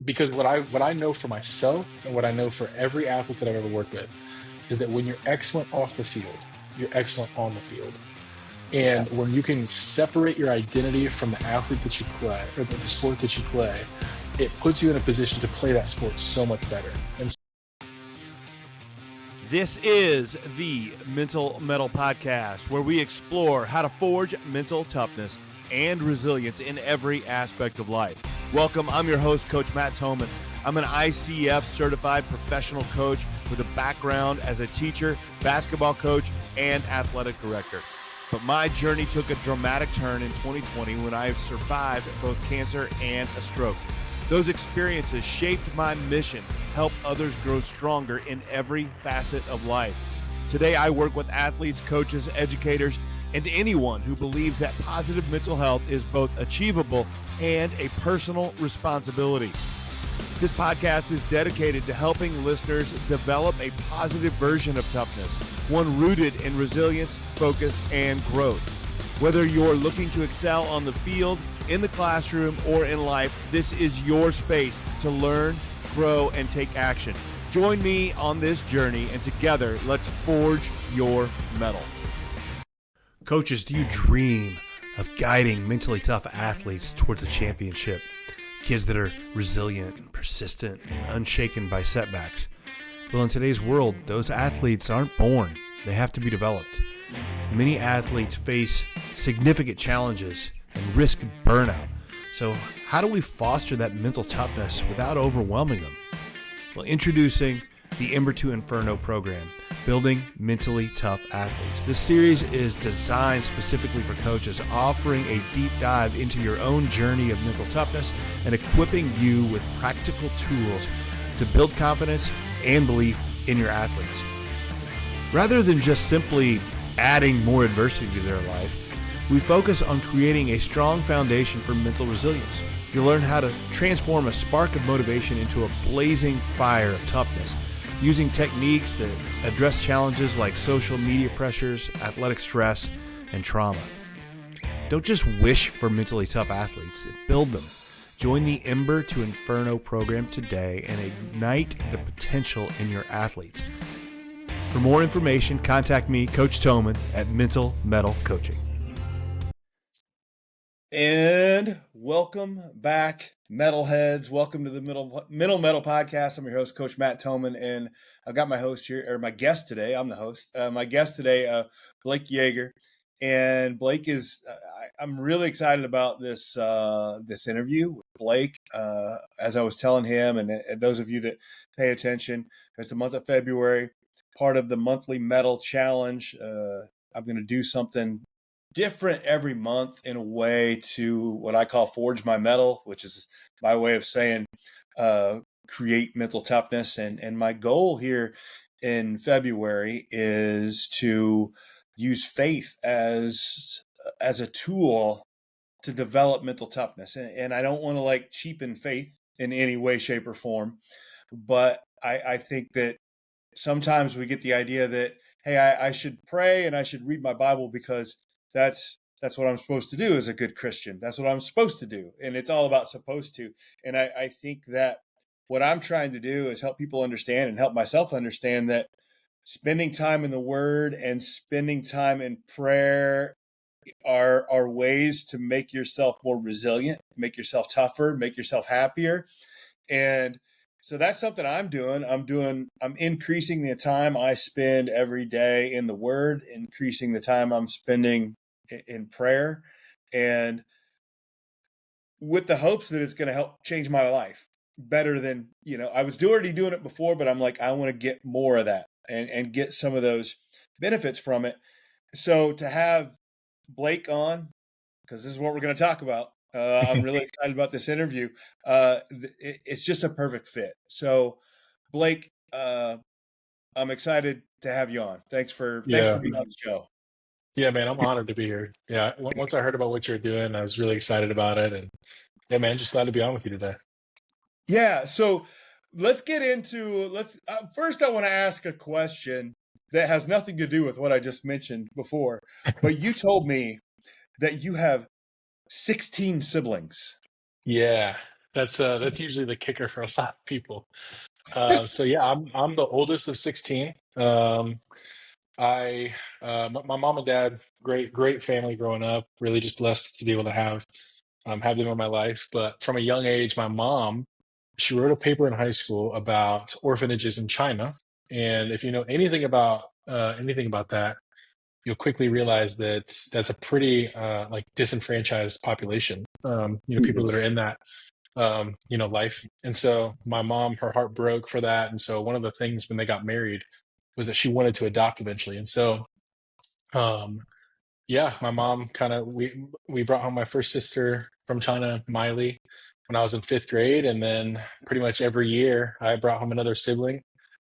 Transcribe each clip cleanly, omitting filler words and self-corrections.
because what I know for myself and what I know for every athlete that I've ever worked with is that when you're excellent off the field, you're excellent on the field. Yeah. And when you can separate your identity from the athlete that you play or the sport that you play, it puts you in a position to play that sport so much better. And This is the Mental Mettle Podcast, where we explore how to forge mental toughness and resilience in every aspect of life. Welcome, I'm your host, Coach Matt Thomann. I'm an ICF certified professional coach with a background as a teacher, basketball coach, and athletic director. But my journey took a dramatic turn in 2020 when I survived both cancer and a stroke. Those experiences shaped my mission to help others grow stronger in every facet of life. Today, I work with athletes, coaches, educators, and anyone who believes that positive mental health is both achievable and a personal responsibility. This podcast is dedicated to helping listeners develop a positive version of toughness, one rooted in resilience, focus, and growth. Whether you're looking to excel on the field, in the classroom, or in life, this is your space to learn, grow, and take action. Join me on this journey, and together, let's forge your mettle. Coaches, do you dream of guiding mentally tough athletes towards a championship? Kids that are resilient, persistent, and unshaken by setbacks. Well, in today's world, those athletes aren't born. They have to be developed. Many athletes face significant challenges and risk burnout. So how do we foster that mental toughness without overwhelming them? Well, introducing the Ember to Inferno program, Building Mentally Tough Athletes. This series is designed specifically for coaches, offering a deep dive into your own journey of mental toughness and equipping you with practical tools to build confidence and belief in your athletes. Rather than just simply adding more adversity to their life, we focus on creating a strong foundation for mental resilience. You'll learn how to transform a spark of motivation into a blazing fire of toughness, using techniques that address challenges like social media pressures, athletic stress, and trauma. Don't just wish for mentally tough athletes, build them. Join the Ember to Inferno program today and ignite the potential in your athletes. For more information, contact me, Coach Thomann, at Mental Mettle Coaching. And welcome back, metalheads. Welcome to the Mental Mettle Podcast. I'm your host, Coach Matt Thomann, and I've got my host here, or my guest today. I'm the host. My guest today, Blake Yager, and Blake is. I'm really excited about this interview with Blake. As I was telling him, and those of you that pay attention, it's the month of February, part of the monthly Mettle Challenge. I'm going to do something different every month in a way to what I call forge my mettle, which is my way of saying create mental toughness. And my goal here in February is to use faith as a tool to develop mental toughness. And I don't want to cheapen faith in any way, shape, or form. But I think that sometimes we get the idea that, hey, I should pray and I should read my Bible because that's what I'm supposed to do as a good Christian. That's what I'm supposed to do. And it's all about supposed to. And I think that what I'm trying to do is help people understand and help myself understand that spending time in the Word and spending time in prayer are ways to make yourself more resilient, make yourself tougher, make yourself happier. And so that's something I'm doing. I'm increasing the time I spend every day in the Word, increasing the time I'm spending in prayer, and with the hopes that it's going to help change my life better than, I was already doing it before, but I'm like, I want to get more of that and get some of those benefits from it. So to have Blake on, because this is what we're going to talk about, I'm really excited about this interview. It's just a perfect fit. So, Blake, I'm excited to have you on. Thanks for being on the show. Yeah, man, I'm honored to be here. Yeah, once I heard about what you're doing, I was really excited about it, and yeah, man, just glad to be on with you today. Yeah, so let's get into first I want to ask a question that has nothing to do with what I just mentioned before. But you told me that you have 16 siblings. Yeah. That's usually the kicker for a lot of people. So yeah, I'm the oldest of 16. I my mom and dad, great family growing up. Really just blessed to be able to have them in my life. But from a young age, my mom, she wrote a paper in high school about orphanages in China. And if you know anything about that, you'll quickly realize that that's a pretty like disenfranchised population. People that are in that life. And so my mom, her heart broke for that. And so one of the things when they got married was that she wanted to adopt eventually. And so um, yeah, my mom we brought home my first sister from China, Miley, when I was in fifth grade, and then pretty much every year I brought home another sibling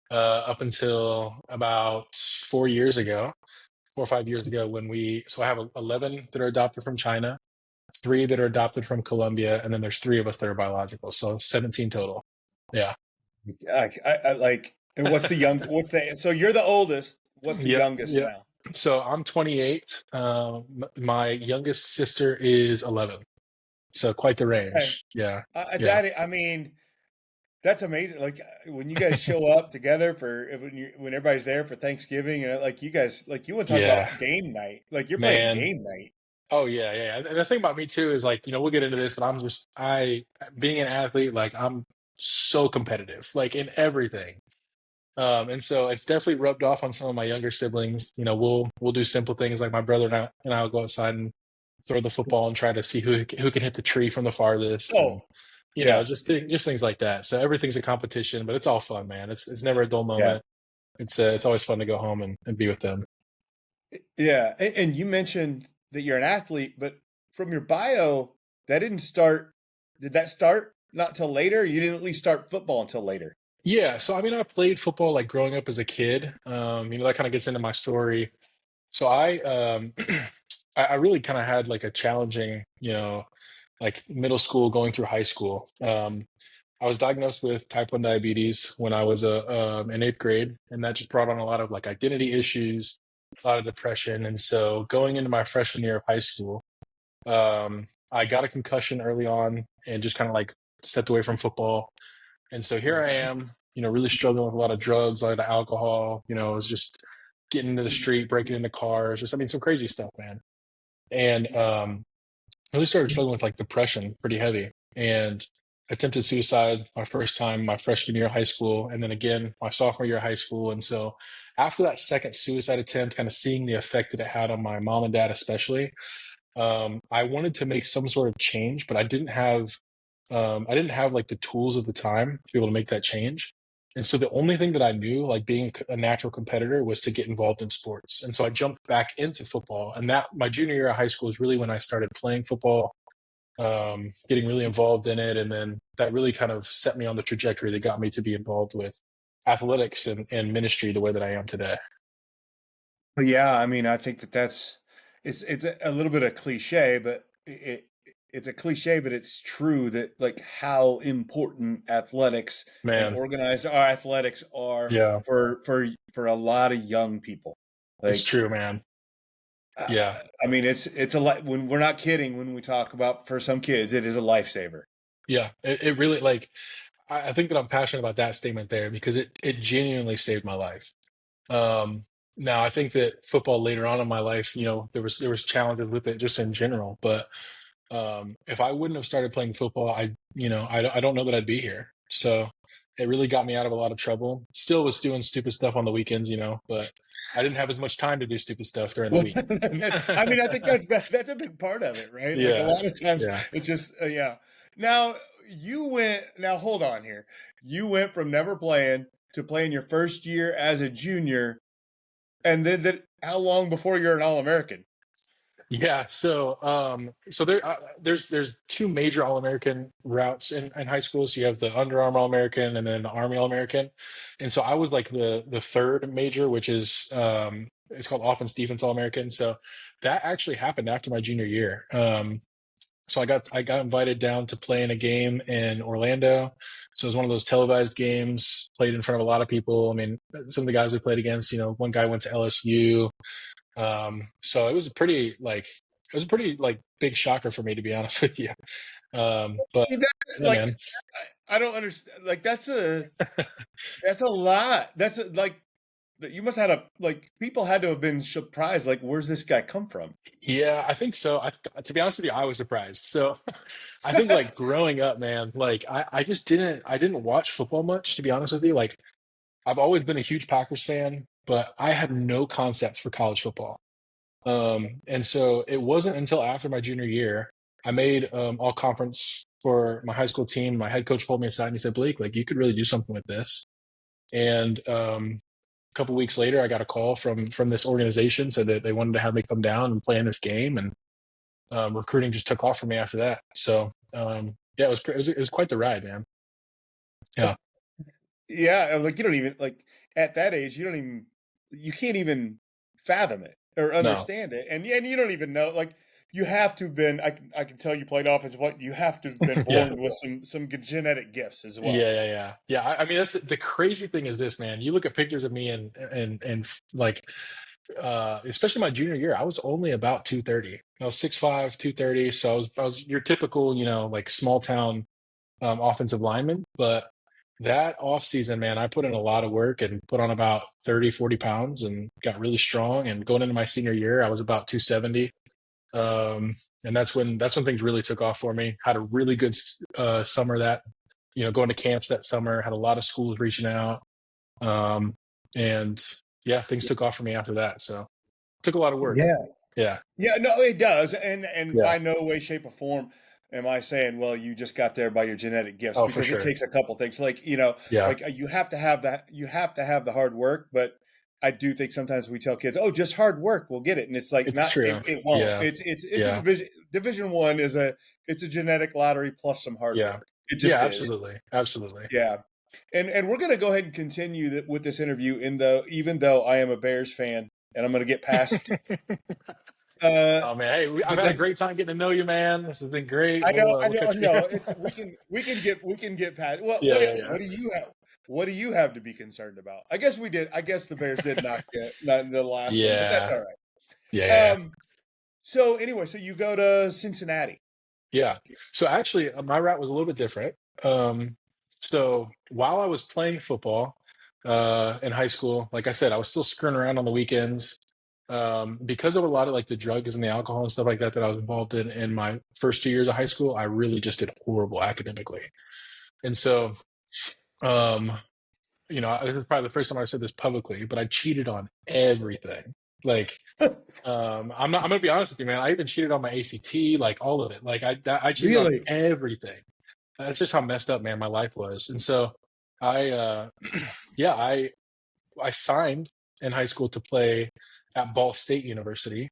up until about 4 years ago, 4 or 5 years ago when we. So I have 11 that are adopted from China, three that are adopted from Colombia, and then there's three of us that are biological, so 17 total. Yeah. I like. And what's the young? What's the? So you're the oldest. What's the Yep. youngest Yep. now? So I'm 28. My youngest sister is 11. So quite the Okay. range. Yeah. Yeah. I mean, that's amazing. Like when you guys show up together for when everybody's there for Thanksgiving, and like you guys, like you want to talk Yeah. about game night. Like you're playing Man. game night. Oh yeah, yeah. And the thing about me too is like, we'll get into this, but I being an athlete, like I'm so competitive, like in everything. And so it's definitely rubbed off on some of my younger siblings. We'll do simple things like my brother and I will go outside and throw the football and try to see who can hit the tree from the farthest, and Oh, yeah, just things like that. So everything's a competition, but it's all fun, man. It's never a dull yeah, moment. It's always fun to go home and be with them. yeah. And you mentioned that you're an athlete, but from your bio, that didn't start. Did that start not till later? You didn't at least start football until later. Yeah, so I mean, I played football like growing up as a kid. That kind of gets into my story. So I really kind of had like a challenging, like middle school going through high school. I was diagnosed with type 1 diabetes when I was in eighth grade, and that just brought on a lot of like identity issues, a lot of depression. And so going into my freshman year of high school, I got a concussion early on and just kind of like stepped away from football. And so here I am, really struggling with a lot of drugs, a lot of alcohol. I was just getting into the street, breaking into cars, just, I mean, some crazy stuff, man. And I really started struggling with like depression pretty heavy, and attempted suicide my first time my freshman year of high school, and then again my sophomore year of high school. And so after that second suicide attempt, kind of seeing the effect that it had on my mom and dad especially, I wanted to make some sort of change, but I didn't have like the tools at the time to be able to make that change. And so the only thing that I knew, like being a natural competitor, was to get involved in sports. And so I jumped back into football. And that my junior year of high school is really when I started playing football, getting really involved in it. And then that really kind of set me on the trajectory that got me to be involved with athletics and ministry the way that I am today. But yeah, I mean, I think that's it's a little bit of cliche, but it's a cliche, but it's true that like how important athletics and Man, organized our athletics are yeah, for a lot of young people. it's Like, true, man. Yeah. I mean, it's a lot when we're not kidding when we talk about for some kids, it is a lifesaver. Yeah. It really like I think that I'm passionate about that statement there because it genuinely saved my life. Now I think that football later on in my life, there was challenges with it just in general. But if I wouldn't have started playing football, I don't know that I'd be here. So it really got me out of a lot of trouble. Still was doing stupid stuff on the weekends, but I didn't have as much time to do stupid stuff during the Well, week. I mean, I think that's a big part of it, right? Like a Yeah, lot of times yeah, it's just yeah. Now now hold on here. You went from never playing to playing your first year as a junior, and then how long before you're an All-American? yeah. So there's two major All American routes in high school. So you have the Under Armour All American and then the Army All American. And so I was like the third major, which is it's called Offense Defense All American. So that actually happened after my junior year. So I got invited down to play in a game in Orlando. So it was one of those televised games, played in front of a lot of people. I mean, some of the guys we played against, one guy went to LSU. So it was a pretty like big shocker for me, to be honest with you. But Yeah, Like, man. I don't understand. Like, that's a lot. Like, you must have had people had to have been surprised. Like, where's this guy come from? Yeah, I think so. To be honest with you, I was surprised. So I think like growing up, man, like I just I didn't watch football much, to be honest with you. Like I've always been a huge Packers fan, but I had no concept for college football. And so it wasn't until after my junior year, I made all conference for my high school team. My head coach pulled me aside and he said, Blake, like you could really do something with this. And a couple weeks later, I got a call from this organization, said that they wanted to have me come down and play in this game, and recruiting just took off for me after that. So yeah, it was quite the ride, man. Yeah, Yeah, like you don't even like at that age, you can't even fathom it or no, understand it, and you don't even know. Like you have to have been. I can tell you played offensive. What you have to have been yeah. born with some good genetic gifts as well. Yeah. I mean, that's the crazy thing is this, man. You look at pictures of me and like, especially my junior year, I was only about 230. I was 6'5", 230. So I was your typical, like small town offensive lineman. But that off season, man, I put in a lot of work and put on about 30, 40 pounds and got really strong. And going into my senior year, I was about 270. And that's when things really took off for me. Had a really good summer going to camps that summer, had a lot of schools reaching out. And yeah, things took off for me after that. So it took a lot of work. Yeah. Yeah. Yeah, no, it does, and Yeah. by no way, shape, or form am I saying, well, you just got there by your genetic gifts, Oh, for because it sure. takes a couple things. Like Yeah. you have to have that, you have to have the hard work. But I do think sometimes we tell kids, oh, just hard work will get it, and it's like It's not. true. It won't. Yeah. It's a Yeah. division one is it's a genetic lottery plus some hard Yeah. work. It Yeah. just is. Absolutely. Absolutely. Yeah. And we're going to go ahead and continue with this interview, even though I am a Bears fan, and I'm going to get past. Oh man, hey, I've But had a that's great time getting to know you, man. This has been great. I We'll know, catch you. no. It's we can get past. Yeah. Yeah. Yeah. What do you have? What do you have to be concerned about? I guess we did. I guess the Bears did not the last one, but that's Yeah. all Yeah. right. Yeah. So anyway, so you go to Cincinnati. Yeah. So actually, my route was a little bit different. So while I was playing football in high school, like I said, I was still screwing around on the weekends because of a lot of like the drugs and the alcohol and stuff like that I was involved in my first 2 years of high school. I really just did horrible academically, and so this is probably the first time I said this publicly, but I cheated on everything. Like I'm gonna be honest with you, man. I even cheated on my ACT, like all of it. Like I cheated on Really? everything. That's just how messed up, man, my life was. And so I yeah, I signed in high school to play at Ball State University.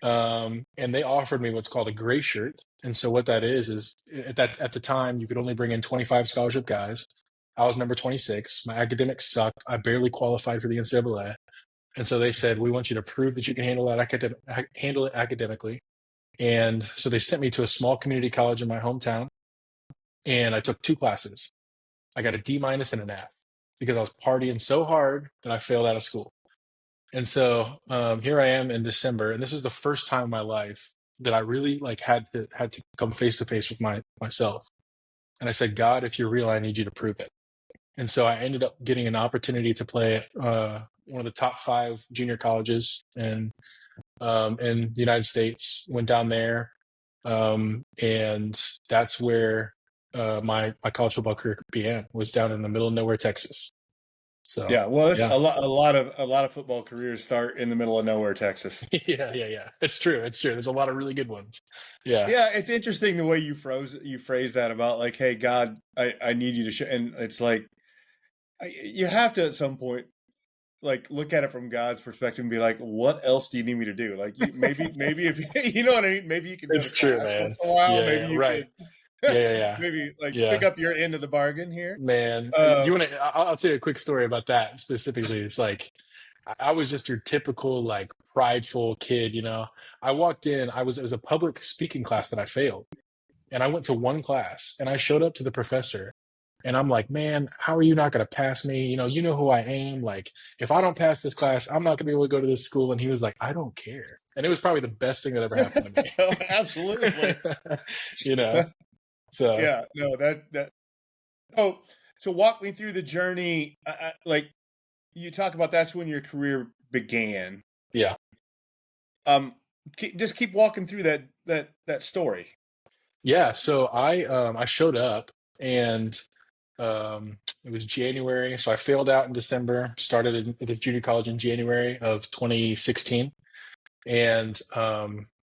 And they offered me what's called a gray shirt. And so what that is at the time you could only bring in 25 scholarship guys. I was number 26. My academics sucked. I barely qualified for the NCAA. And so they said, we want you to prove that you can handle it academically. And so they sent me to a small community college in my hometown. And I took 2 classes. I got a D- and an F because I was partying so hard that I failed out of school. And so here I am in December, and this is the first time in my life that I really like had to come face to face with myself. And I said, God, if you're real, I need you to prove it. And so I ended up getting an opportunity to play at one of the top 5 junior colleges in the United States. Went down there, and that's where my college football career began. Was down in the middle of nowhere, Texas. So Yeah. Well, it's yeah, a lot of football careers start in the middle of nowhere, Texas. yeah. It's true. It's true. There's a lot of really good ones. Yeah, Yeah, it's interesting the way you phrase that about like, hey, God, I need you to show, and it's like you have to at some point like look at it from God's perspective and be like, what else do you need me to do? Like maybe if you know what I mean, maybe you can go to it's true, class man. once in a while. Yeah, Maybe yeah, you right. could Yeah. maybe like Yeah. pick up your end of the bargain here. Man, do you want to? I'll tell you a quick story about that specifically. It's like I was just your typical like prideful kid, you know. I walked in. It was a public speaking class that I failed, and I went to one class, and I showed up to the professor, and I'm like, man, how are you not going to pass me? You know who I am. Like, if I don't pass this class, I'm not going to be able to go to this school. And he was like, I don't care. And it was probably the best thing that ever happened to me. Absolutely. You know. So Yeah, no, that. Oh, so walk me through the journey. Like you talk about, that's when your career began. yeah. Um, just keep walking through that story. Yeah, so I showed up and it was January. So I failed out in December, started at the junior college in January of 2016. And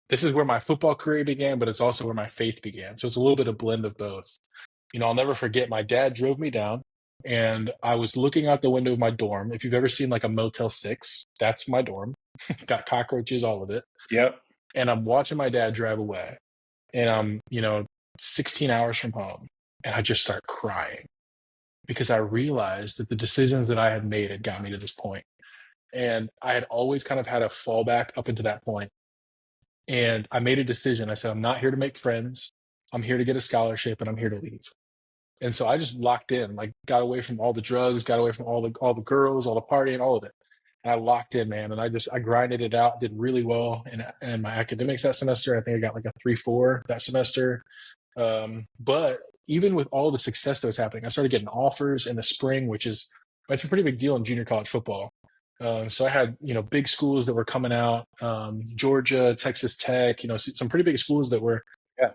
this is where my football career began, but it's also where my faith began. So it's a little bit of blend of both. I'll never forget my dad drove me down and I was looking out the window of my dorm. If you've ever seen like a Motel 6, that's my dorm. Got cockroaches, all of it. Yep. And I'm watching my dad drive away and I'm, 16 hours from home, and I just start crying because I realized that the decisions that I had made had got me to this point. And I had always kind of had a fallback up into that point. And I made a decision. I said, I'm not here to make friends. I'm here to get a scholarship and I'm here to leave. And so I just locked in, like got away from all the drugs, got away from all the girls, all the partying, all of it. And I locked in, man. And I grinded it out, did really well in my academics that semester. I think I got like a 3.4 that semester. But even with all the success that was happening, I started getting offers in the spring, it's a pretty big deal in junior college football. So I had, big schools that were coming out, Georgia, Texas Tech, some pretty big schools that were, Yeah.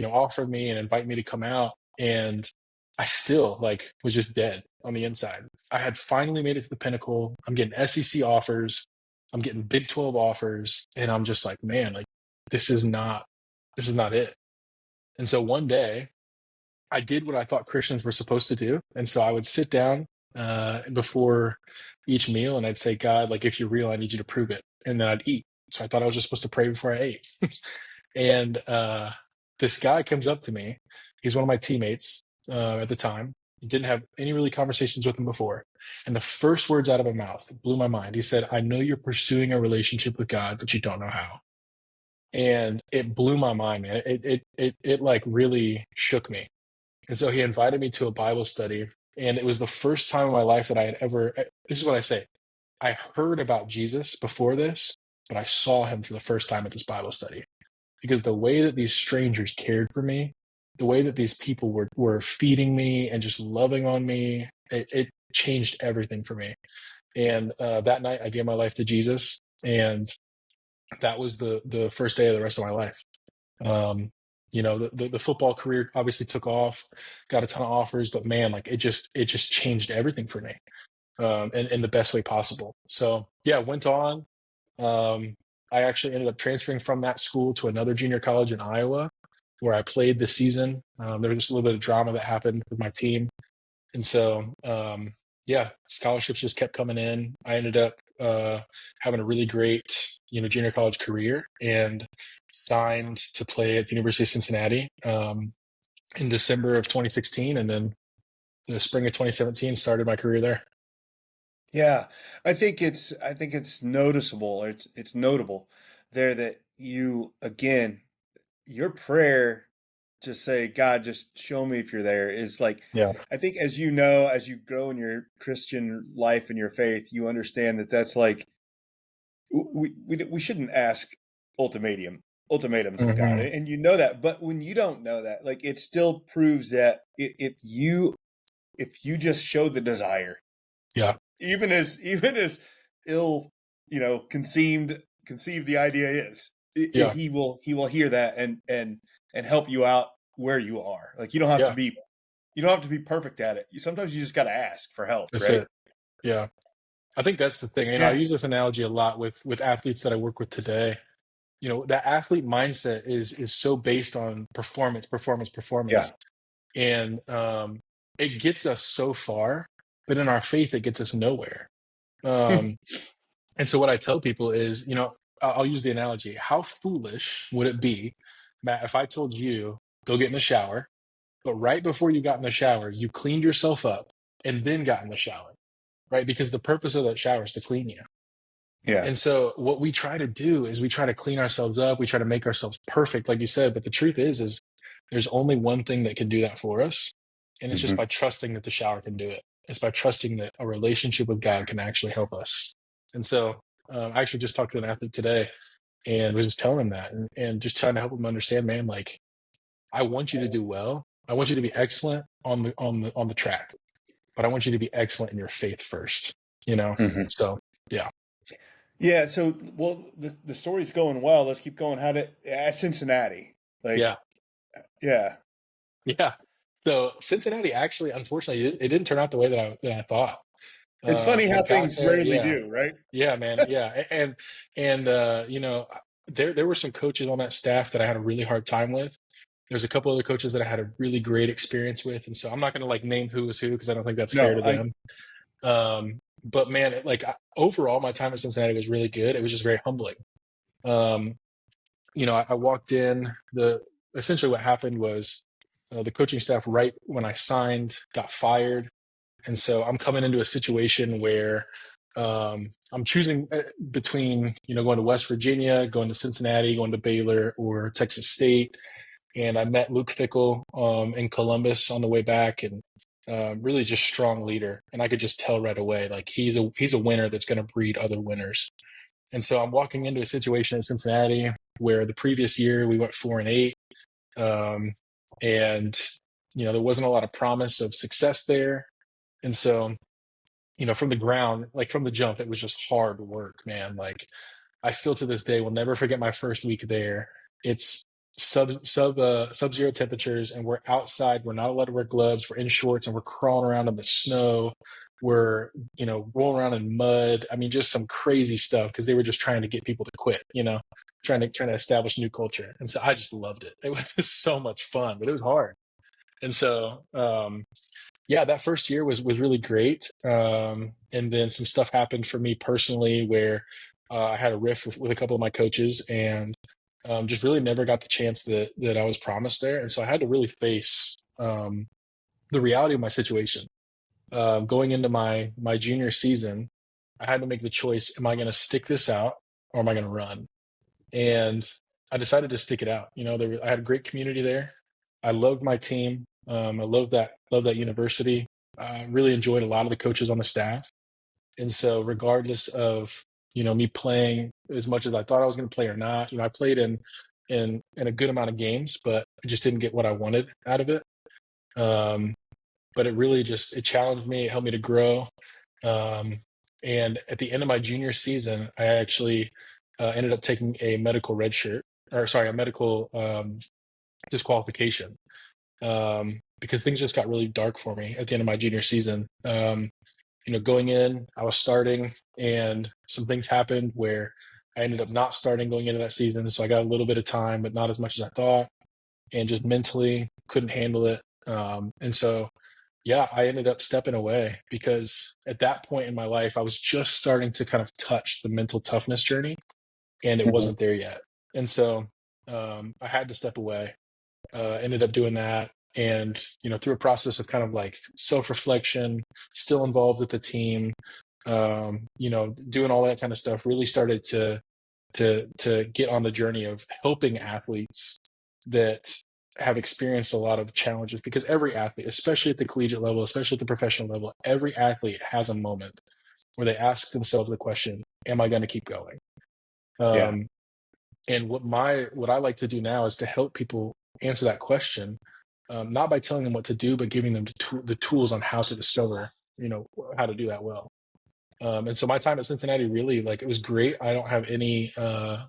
offering me and inviting me to come out. And I still was just dead on the inside. I had finally made it to the pinnacle. I'm getting SEC offers. I'm getting Big 12 offers. And I'm just like, man, this is not it. And so one day I did what I thought Christians were supposed to do. And so I would sit down before each meal and I'd say, God, if you're real, I need you to prove it. And then I'd eat. So I thought I was just supposed to pray before I ate. And this guy comes up to me. He's one of my teammates at the time. Didn't have any really conversations with him before. And the first words out of my mouth blew my mind. He said, I know you're pursuing a relationship with God, but you don't know how. And it blew my mind, man. It really shook me. And so he invited me to a Bible study. And it was the first time in my life that I had ever, this is what I say. I heard about Jesus before this, but I saw him for the first time at this Bible study. Because the way that these strangers cared for me, the way that these people were feeding me and just loving on me, it changed everything for me. And that night I gave my life to Jesus. And that was the first day of the rest of my life. The football career obviously took off, got a ton of offers, but man, it just changed everything for me, in the best way possible. So yeah, went on. I actually ended up transferring from that school to another junior college in Iowa, where I played this season. There was just a little bit of drama that happened with my team, and so yeah, scholarships just kept coming in. I ended up having a really great, junior college career and signed to play at the University of Cincinnati in December of 2016. And then in the spring of 2017, started my career there. Yeah, I think it's noticeable, or it's notable there that you, again, your prayer to say, God, just show me if you're there, is Yeah. I think, as you grow in your Christian life and your faith, you understand that that's we shouldn't ask ultimatums of God, Hmm. and that. But when you don't know that, it still proves that if you just show the desire, Yeah. even as ill, conceived the idea is, Yeah. he will hear that and help you out where you are. You don't have to Yeah. be perfect at it. Sometimes you just got to ask for help, That's right? it. Yeah. I think that's the thing. I Yeah. use this analogy a lot with athletes that I work with today. That athlete mindset is so based on performance, performance, Yeah. performance. And it gets us so far, but in our faith, it gets us nowhere. Um, and so what I tell people is, I'll use the analogy. How foolish would it be, Matt, if I told you, go get in the shower, but right before you got in the shower, you cleaned yourself up and then got in the shower, right? Because the purpose of that shower is to clean you. Yeah. And so what we try to do is we try to clean ourselves up. We try to make ourselves perfect, like you said. But the truth is there's only one thing that can do that for us. And it's just Hmm. by trusting that the shower can do it. It's by trusting that a relationship with God can actually help us. And so I actually just talked to an athlete today and was just telling him that and just trying to help him understand, man, I want you to do well. I want you to be excellent on the track, but I want you to be excellent in your faith first, you know? Mhm. So yeah. Yeah. So, well, the story's going well. Let's keep going. At Cincinnati? Yeah. Like, yeah. Yeah. So Cincinnati actually, unfortunately, it didn't turn out the way that I thought. It's funny I how got things there, rarely yeah. do, right? Yeah, man. Yeah. And you know, there were some coaches on that staff that I had a really hard time with. There's a couple other coaches that I had a really great experience with, and so I'm not going to like name who was who because I don't think that's fair No, to them. But man, overall, my time at Cincinnati was really good. It was just very humbling. Um, you know, I walked in. The Essentially what happened was the coaching staff, right when I signed, got fired, and so I'm coming into a situation where I'm choosing between going to West Virginia, going to Cincinnati, going to Baylor, or Texas State. And I met Luke Fickle in Columbus on the way back, and really just strong leader. And I could just tell right away, like he's a winner that's going to breed other winners. And so I'm walking into a situation in Cincinnati where the previous year we went 4-8, and there wasn't a lot of promise of success there. And so from the ground, like from the jump, it was just hard work, man. Like I still to this day will never forget my first week there. It's sub-zero temperatures, and we're outside. We're not allowed to wear gloves. We're in shorts, and we're crawling around in the snow. We're rolling around in mud. I mean, just some crazy stuff because they were just trying to get people to quit. Trying to establish new culture, and so I just loved it. It was just so much fun, but it was hard. And so yeah, that first year was really great. And then some stuff happened for me personally where I had a rift with a couple of my coaches, and just really never got the chance that I was promised there. And so I had to really face the reality of my situation. Going into my junior season, I had to make the choice: am I going to stick this out, or am I going to run? And I decided to stick it out. I had a great community there. I loved my team. I love that university. I really enjoyed a lot of the coaches on the staff. And so regardless of, me playing as much as I thought I was going to play or not, I played in a good amount of games, but I just didn't get what I wanted out of it. But it really it challenged me. It helped me to grow. And at the end of my junior season, I actually ended up taking a medical red shirt, or sorry, a medical disqualification, because things just got really dark for me at the end of my junior season. Going in, I was starting, and some things happened where I ended up not starting going into that season. So I got a little bit of time, but not as much as I thought, and just mentally couldn't handle it. And so, yeah, I ended up stepping away because at that point in my life, I was just starting to kind of touch the mental toughness journey, and it Mhm. wasn't there yet. And so I had to step away. Ended up doing that. And, through a process of kind of like self-reflection, still involved with the team, doing all that kind of stuff, really started to get on the journey of helping athletes that have experienced a lot of challenges, because every athlete, especially at the collegiate level, especially at the professional level, every athlete has a moment where they ask themselves the question, am I going to keep going? Yeah. And what I like to do now is to help people answer that question, not by telling them what to do, but giving them the tools on how to discover, how to do that well. And so my time at Cincinnati really, like, it was great. I don't have any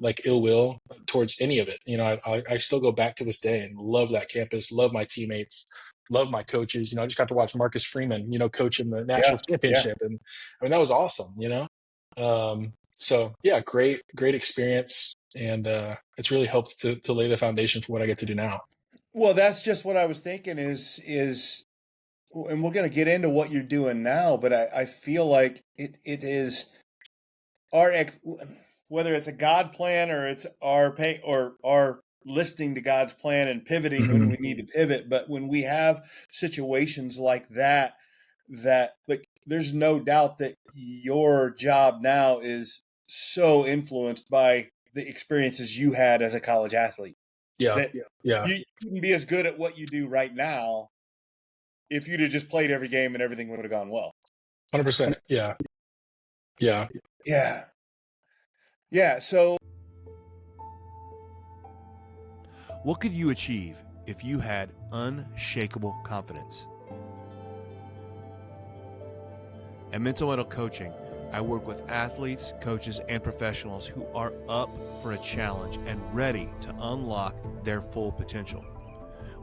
like ill will towards any of it. I still go back to this day and love that campus, love my teammates, love my coaches. I just got to watch Marcus Freeman, coach in the national Yeah. Yeah. championship, and I mean that was awesome. So yeah, great experience, and it's really helped to lay the foundation for what I get to do now. Well, that's just what I was thinking and we're going to get into what you're doing now, but I feel like it is our whether it's a God plan or it's our pay or our listening to God's plan and pivoting when Mhm. we need to pivot. But when we have situations like that, like there's no doubt that your job now is so influenced by the experiences you had as a college athlete Yeah, that yeah, you wouldn't be as good at what you do right now if you'd have just played every game and everything would have gone well. 100%. Yeah, yeah. Yeah. Yeah. So What could you achieve if you had unshakable confidence? At Mental Mettle Coaching, I work with athletes, coaches, and professionals who are up for a challenge and ready to unlock their full potential.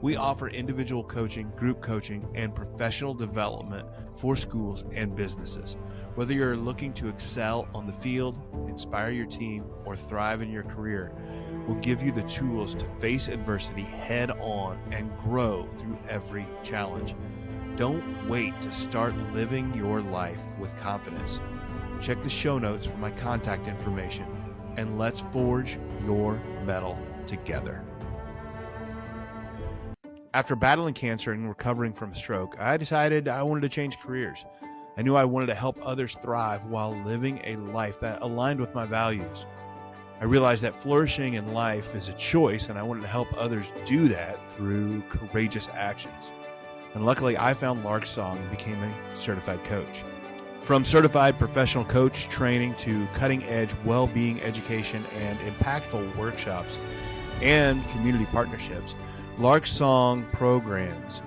We offer individual coaching, group coaching, and professional development for schools and businesses. Whether you're looking to excel on the field, inspire your team, or thrive in your career, we'll give you the tools to face adversity head on and grow through every challenge. Don't wait to start living your life with confidence. Check the show notes for my contact information, and let's forge your mettle together. After battling cancer and recovering from a stroke, I decided I wanted to change careers. I knew I wanted to help others thrive while living a life that aligned with my values. I realized that flourishing in life is a choice, and I wanted to help others do that through courageous actions. And luckily, I found Lark Song and became a certified coach. From certified professional coach training to cutting-edge well-being education and impactful workshops and community partnerships, Lark Song programs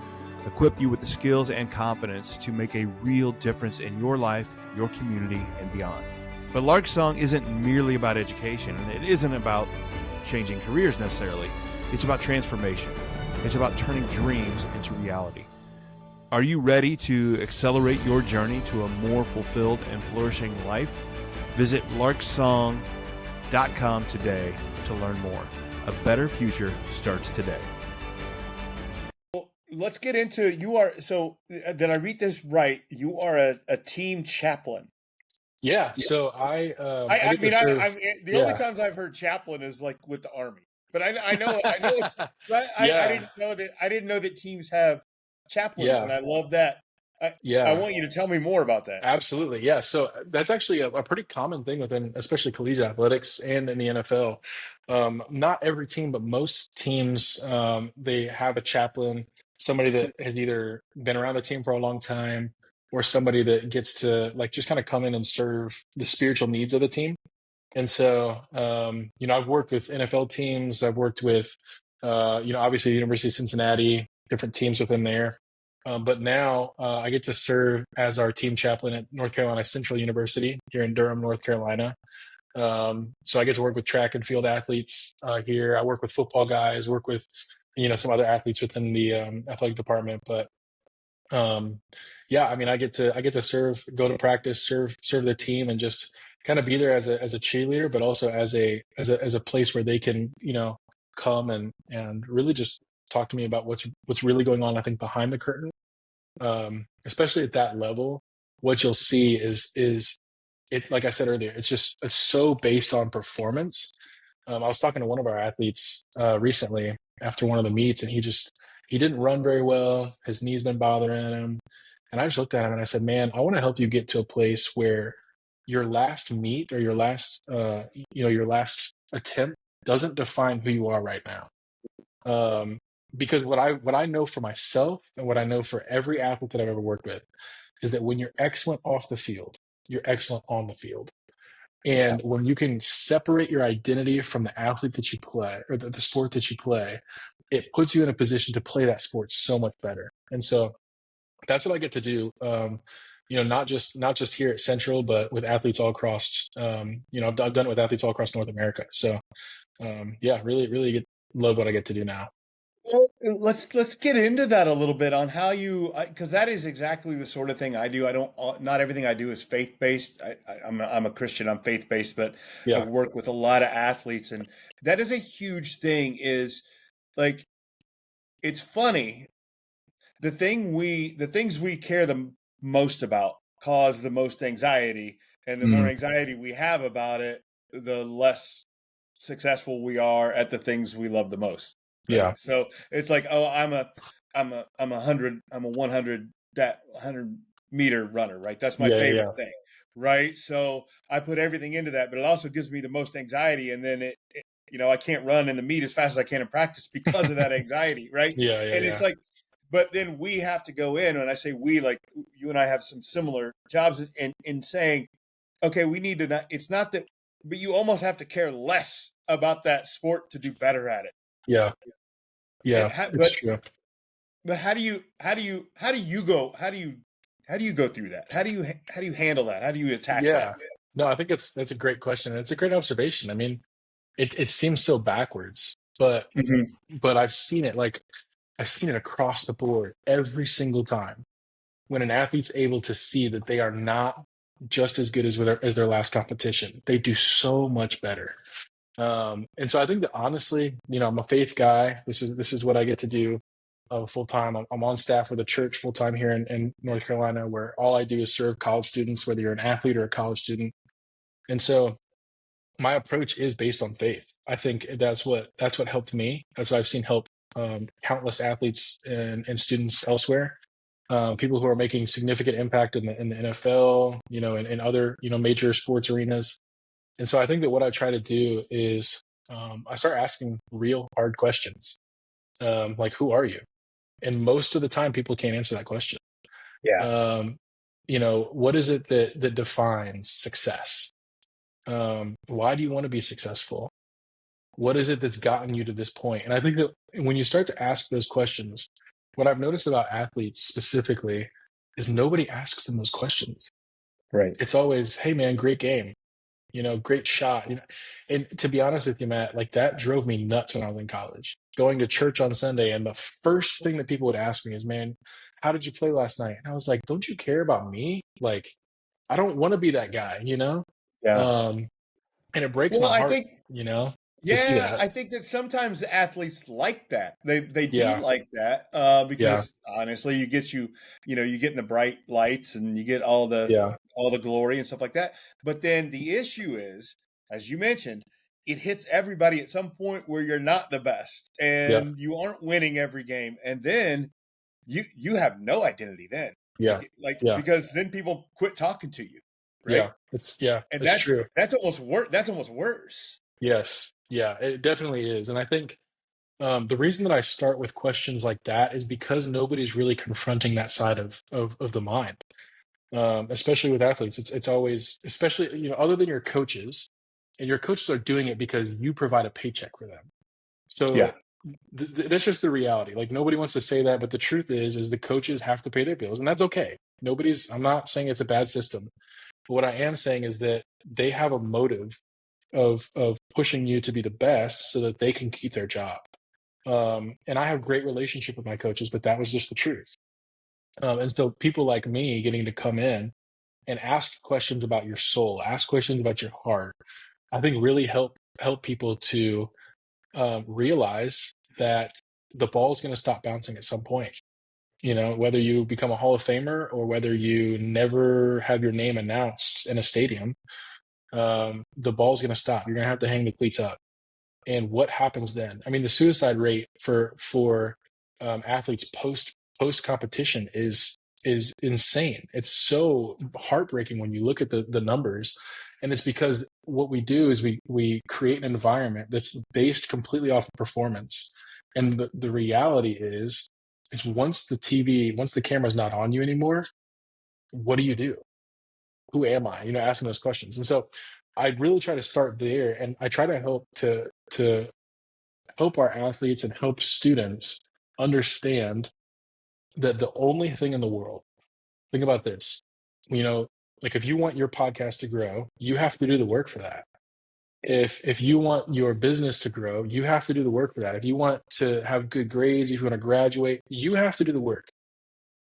equip you with the skills and confidence to make a real difference in your life, your community, and beyond. But Lark Song isn't merely about education, and it isn't about changing careers necessarily. It's about transformation. It's about turning dreams into reality. Are you ready to accelerate your journey to a more fulfilled and flourishing life? Visit larksong.com today to learn more. A better future starts today. Well, let's get into, did I read this right? You are a team chaplain. Yeah. So I I get to mean, serve. the only Yeah. times I've heard chaplain is like with the Army, but I know it's, right? I Yeah. didn't know that teams have chaplains, and Yeah. I love that. I Yeah. want you to tell me more about that. Absolutely. Yeah. So that's actually a pretty common thing within, especially collegiate athletics and in the NFL. Not every team, but most teams, they have a chaplain, somebody that has either been around the team for a long time or somebody that gets to like just kind of come in and serve the spiritual needs of the team. And so, I've worked with NFL teams. I've worked with, obviously University of Cincinnati, different teams within there. But now I get to serve as our team chaplain at North Carolina Central University here in Durham, North Carolina. So I get to work with track and field athletes here. I work with football guys, work with, some other athletes within the athletic department. But yeah, I mean, I get to serve, go to practice, serve the team, and just kind of be there as a cheerleader, but also as a place where they can, come and really just talk to me about what's really going on. I think behind the curtain, especially at that level, what you'll see is it, like I said earlier, it's so based on performance. I was talking to one of our athletes recently after one of the meets, and he didn't run very well. His knee's been bothering him, and I just looked at him and I said, "Man, I want to help you get to a place where your last meet or your last attempt doesn't define who you are right now." Because what I know for myself and what I know for every athlete that I've ever worked with is that when you're excellent off the field, you're excellent on the field. And when you can separate your identity from the athlete that you play or the sport that you play, it puts you in a position to play that sport so much better. And so that's what I get to do. Not just here at Central, but with athletes all across. I've done it with athletes all across North America. So yeah, really, really love what I get to do now. Well, let's get into that a little bit on how because that is exactly the sort of thing I do. I don't Not everything I do is faith based. I'm a Christian. I'm faith based, but I Yeah. work with a lot of athletes, and that is a huge thing. Is like it's funny. The things we care the most about cause the most anxiety, and the more Mm, anxiety we have about it, the less successful we are at the things we love the most. Right. yeah. So it's like, oh, I'm a 100 meter runner, right? That's my Yeah. Yeah. favorite Yeah. thing. Right. So I put everything into that, but it also gives me the most anxiety. And then I can't run in the meet as fast as I can in practice because of that anxiety. Right. Yeah. Yeah. And it's Yeah. like, but then we have to go in, and I say we, like you and I have some similar jobs in saying, okay, we need to not, it's not that, but you almost have to care less about that sport to do better at it. Yeah. Yeah, it's But true. how do you go through that? How do you handle that? How do you attack that? Yeah. No, I think that's a great question. And it's a great observation. I mean, it seems so backwards, Mhm. but I've seen it across the board every single time when an athlete's able to see that they are not just as good as their last competition. They do so much better. And so I think that honestly, I'm a faith guy. This is what I get to do full time. I'm on staff with a church full time here in North Carolina, where all I do is serve college students, whether you're an athlete or a college student. And so my approach is based on faith. I think that's what helped me. That's what I've seen help countless athletes and students elsewhere. People who are making significant impact in the NFL, and other major sports arenas. And so I think that what I try to do is I start asking real hard questions, like who are you? And most of the time, people can't answer that question. Yeah. Um, what is it that defines success? Why do you want to be successful? What is it that's gotten you to this point? And I think that when you start to ask those questions, what I've noticed about athletes specifically is nobody asks them those questions. Right. It's always, hey man, great game, great shot. And to be honest with you, Matt, like that drove me nuts when I was in college. Going to church on Sunday, and the first thing that people would ask me is, man, how did you play last night? And I was like, don't you care about me? Like, I don't want to be that guy, Yeah. Um, and it breaks Well, my I heart, think to see Yeah, that. I think that sometimes athletes like that. They do Yeah, like that yeah, because honestly, you get in the bright lights and you get yeah, all the glory and stuff like that. But then the issue is, as you mentioned, it hits everybody at some point where you're not the best yeah, and you aren't winning every game, and then you have no identity then, yeah, yeah, because then people quit talking to you, right? yeah. Yeah, And it's true. that's almost worse. That's almost worse. Yes, yeah, it definitely is. And I think the reason that I start with questions like that is because nobody's really confronting that side of the mind, especially with athletes. It's always, especially other than your coaches, and your coaches are doing it because you provide a paycheck for them. Yeah. So that's just the reality. Like nobody wants to say that, but the truth is the coaches have to pay their bills, and that's okay. I'm not saying it's a bad system, but what I am saying is that they have a motive of pushing you to be the best so that they can keep their job. And I have great relationship with my coaches, but that was just the truth. And so people like me getting to come in and ask questions about your soul, ask questions about your heart, I think really help people to realize that the ball is going to stop bouncing at some point. Whether you become a Hall of Famer or whether you never have your name announced in a stadium, the ball's going to stop. You're going to have to hang the cleats up. And what happens then? I mean, the suicide rate for athletes post competition is insane. It's so heartbreaking when you look at the numbers, and it's because what we do is we create an environment that's based completely off of performance. And the reality is once the camera's not on you anymore, what do? Who am I? Asking those questions. And so I really try to start there, and I try to to help our athletes and help students understand that the only thing in the world, think about this, you know, like if you want your podcast to grow, you have to do the work for that. If you want your business to grow, you have to do the work for that. If you want to have good grades, if you want to graduate, you have to do the work.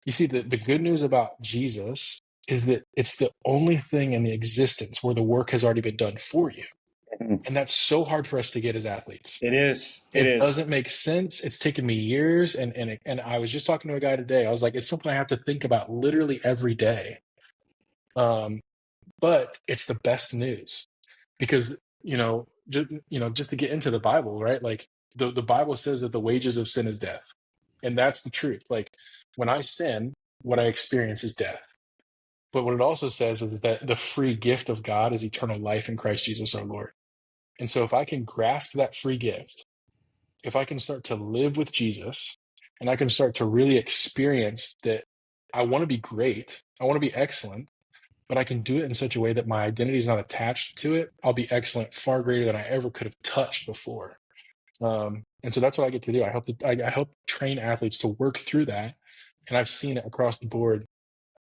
You see, the good news about Jesus is that it's the only thing in the existence where the work has already been done for you. Mhm. And that's so hard for us to get as athletes. It is. It It is. doesn't make sense. It's taken me years, and I was just talking to a guy today. I was like, it's something I have to think about literally every day. Um, but it's the best news because just to get into the Bible, right? Like the Bible says that the wages of sin is death, and that's the truth. Like when I sin, what I experience is death. But what it also says is that the free gift of God is eternal life in Christ Jesus our Lord. And so if I can grasp that free gift, if I can start to live with Jesus, and I can start to really experience that I want to be great, I want to be excellent, but I can do it in such a way that my identity is not attached to it, I'll be excellent far greater than I ever could have touched before. And so that's what I get to do. I help train athletes to work through that. And I've seen it across the board,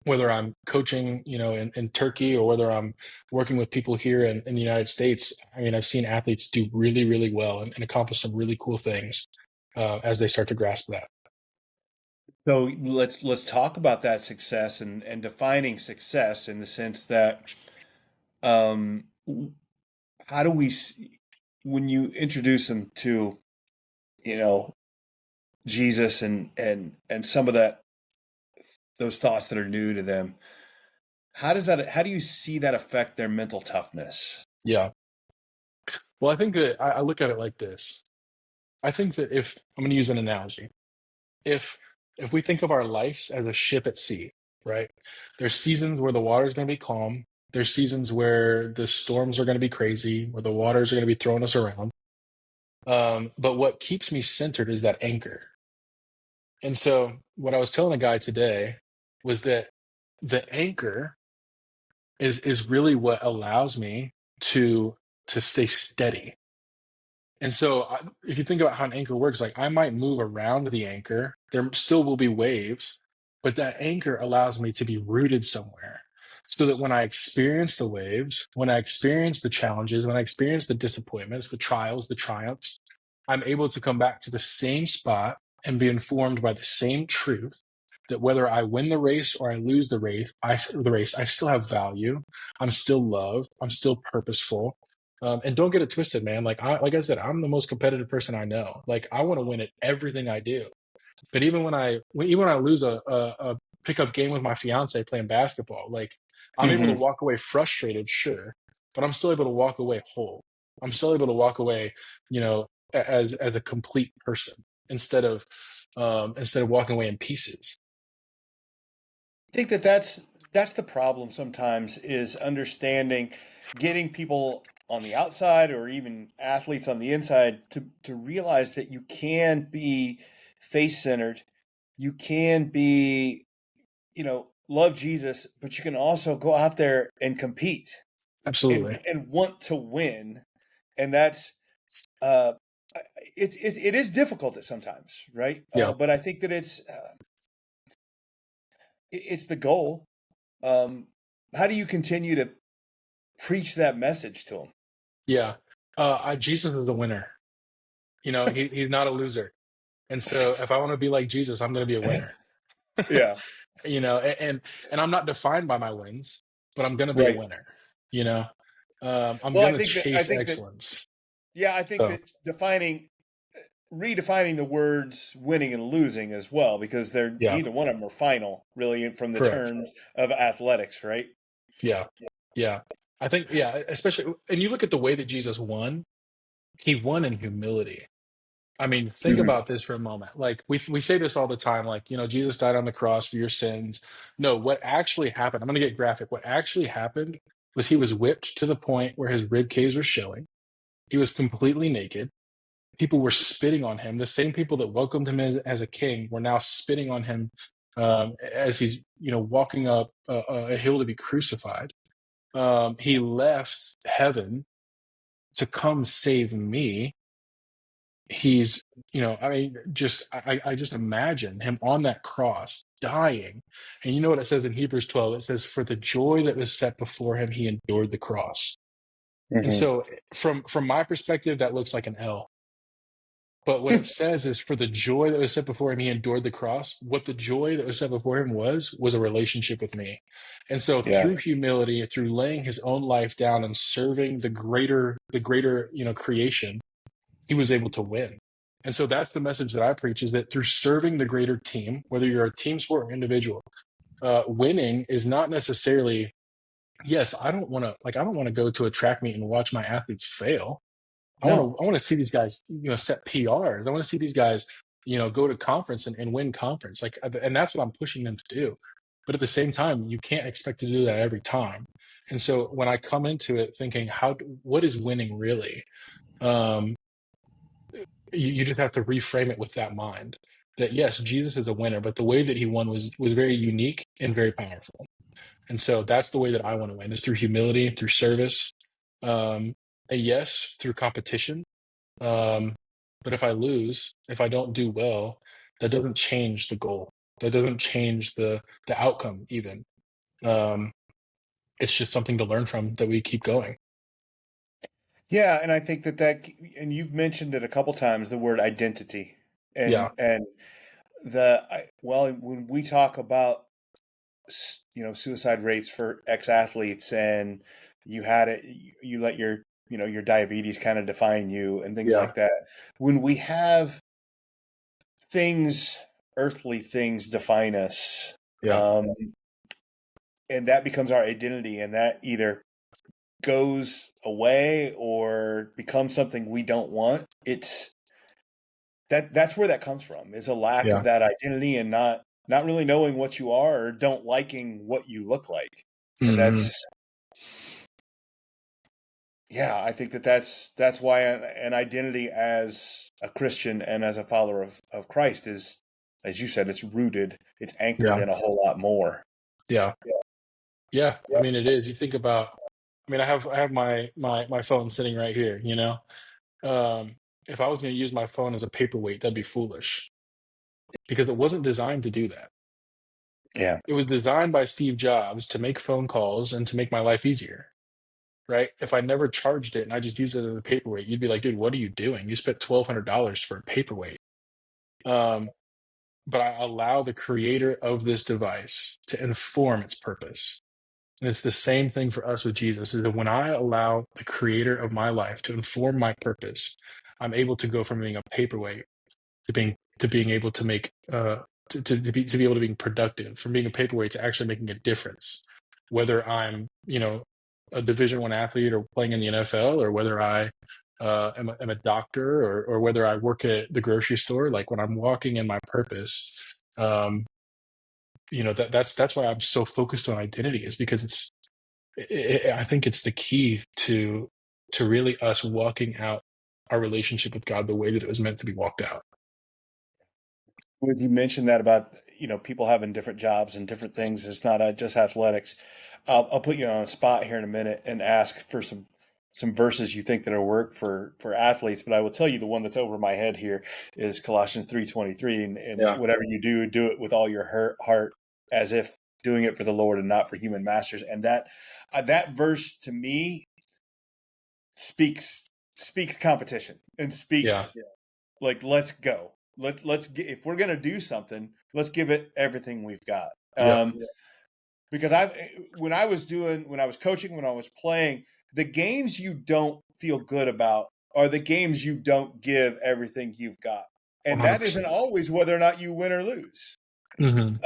whether I'm coaching, in Turkey, or whether I'm working with people here in the United States. I mean, I've seen athletes do really, really well and accomplish some really cool things as they start to grasp that. So let's talk about that success and defining success in the sense that um, how do we when you introduce them to Jesus and some of those thoughts that are new to them, how do you see that affect their mental toughness? Yeah. Well, I think that I look at it like this. I think that if I'm going to use an analogy, if we think of our lives as a ship at sea, right? There's seasons where the water is going to be calm. There's seasons where the storms are going to be crazy, where the waters are going to be throwing us around. But what keeps me centered is that anchor. And so what I was telling a guy today was that the anchor is really what allows me to stay steady. And so if you think about how an anchor works, like I might move around the anchor, there still will be waves, but that anchor allows me to be rooted somewhere so that when I experience the waves, when I experience the challenges, when I experience the disappointments, the trials, the triumphs, I'm able to come back to the same spot and be informed by the same truth that whether I win the race or I lose the race, I still have value. I'm still loved. I'm still purposeful. And don't get it twisted, man. Like I said, I'm the most competitive person I know. Like I want to win at everything I do. But even when I lose a pickup game with my fiance playing basketball, like I'm able to Mm-hmm. walk away frustrated, sure, but I'm still able to walk away whole. I'm still able to walk away, as a complete person instead of walking away in pieces. I think that's the problem sometimes is understanding, getting people on the outside or even athletes on the inside to realize that you can be face centered, you can be, love Jesus, but you can also go out there and compete Absolutely. and want to win, and that's uh, it is difficult at sometimes, right? Yeah. But I think that it's the goal. How do you continue to preach that message to them? Yeah. Jesus is a winner. He's not a loser. And so if I want to be like Jesus, I'm going to be a winner. Yeah, And I'm not defined by my wins, but I'm going to be a right. winner. I'm Well, going to chase excellence. I think So that redefining the words winning and losing as well, because they're yeah, neither one of them are final, really, from the correct. terms of athletics, right? Yeah. Yeah. I think, yeah, especially, and you look at the way that Jesus won, he won in humility. I mean, think Mhm. about this for a moment. Like we say this all the time, like, Jesus died on the cross for your sins. No, what actually happened, I'm going to get graphic. What actually happened was he was whipped to the point where his rib cage was showing. He was completely naked. People were spitting on him. The same people that welcomed him as a king were now spitting on him as he's, walking up a hill to be crucified. He left heaven to come save me. He's, I mean, I just imagine him on that cross dying. And you know what it says in Hebrews 12? It says, for the joy that was set before him, he endured the cross. And Mhm. so from my perspective, that looks like an L. But what it says is, for the joy that was set before him, he endured the cross. What the joy that was set before him was a relationship with me. And so Yeah. through humility, through laying his own life down and serving the greater, creation, he was able to win. And so that's the message that I preach, is that through serving the greater team, whether you're a team sport or individual, winning is not necessarily, yes, I don't want to go to a track meet and watch my athletes fail. No. I want to see these guys, set PRs. I want to see these guys, go to conference and win conference. And that's what I'm pushing them to do. But at the same time, you can't expect to do that every time. And so when I come into it thinking, what is winning really? Um, you just have to reframe it with that mind that yes, Jesus is a winner, but the way that he won was very unique and very powerful. And so that's the way that I want to win, is through humility, through service, and yes, through competition. Um, But if I lose, if I don't do well, that doesn't change the goal. That doesn't change the outcome even. Um, it's just something to learn from that we keep going. Yeah, and I think and you've mentioned it a couple times, the word identity, Yeah, and when we talk about suicide rates for ex-athletes, and you let your diabetes kind of define you and things yeah, like that. When we have things, earthly things define us, yeah, um, and that becomes our identity, and that either goes away or becomes something we don't want. That's where that comes from, is a lack yeah. of that identity, and not really knowing what you are, or don't liking what you look like. And Hmm. yeah, I think that's why an identity as a Christian and as a follower of Christ is, as you said, it's anchored Yeah, in a whole lot more. yeah, yeah. I mean, it is. You think about. I mean, I have my phone sitting right here. Um, if I was going to use my phone as a paperweight, that'd be foolish because it wasn't designed to do that. Yeah. It was designed by Steve Jobs to make phone calls and to make my life easier, right? If I never charged it and I just used it as a paperweight, you'd be like, dude, what are you doing? You spent $1,200 for a paperweight. Um, but I allow the creator of this device to inform its purpose. And it's the same thing for us with Jesus, is that when I allow the creator of my life to inform my purpose, I'm able to go from being a paperweight to being able to make to be able to being productive, from being a paperweight to actually making a difference, whether I'm a Division I athlete or playing in the NFL, or whether I am a doctor, or whether I work at the grocery store. Like when I'm walking in my purpose, that's why I'm so focused on identity, is because I think it's the key to really us walking out our relationship with God the way that it was meant to be walked out. When you mentioned that about people having different jobs and different things, it's not just athletics. I'll put you on a spot here in a minute and ask for some verses you think that will work for athletes. But I will tell you, the one that's over my head here is Colossians 3:23, and Yeah. whatever you do, do it with all your heart, as if doing it for the Lord and not for human masters. And that verse to me speaks competition, and Yeah. speaks like, let's go. Let's get, if we're gonna do something, let's give it everything we've got. Yep. Because when I was coaching, when I was playing, the games you don't feel good about are the games you don't give everything you've got, and that isn't 100%. always whether or not you win or lose. Hmm.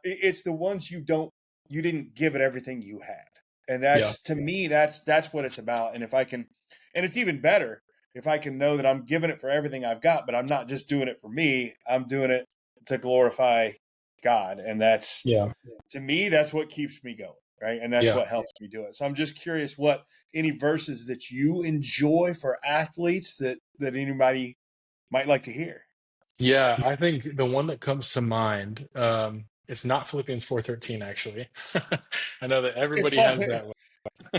It's the ones you didn't give it everything you had, and Yeah. to me, that's what it's about. And if I can, and it's even better if I can know that I'm giving it for everything I've got, but I'm not just doing it for me. I'm doing it to glorify God, and Yeah. to me, that's what keeps me going, right? And that's Yeah. what helps me do it. So I'm just curious, what any verses that you enjoy for athletes that anybody might like to hear. Yeah. I think the one that comes to mind, it's not Philippians 4:13, actually. I know that It's everybody has fun. that one.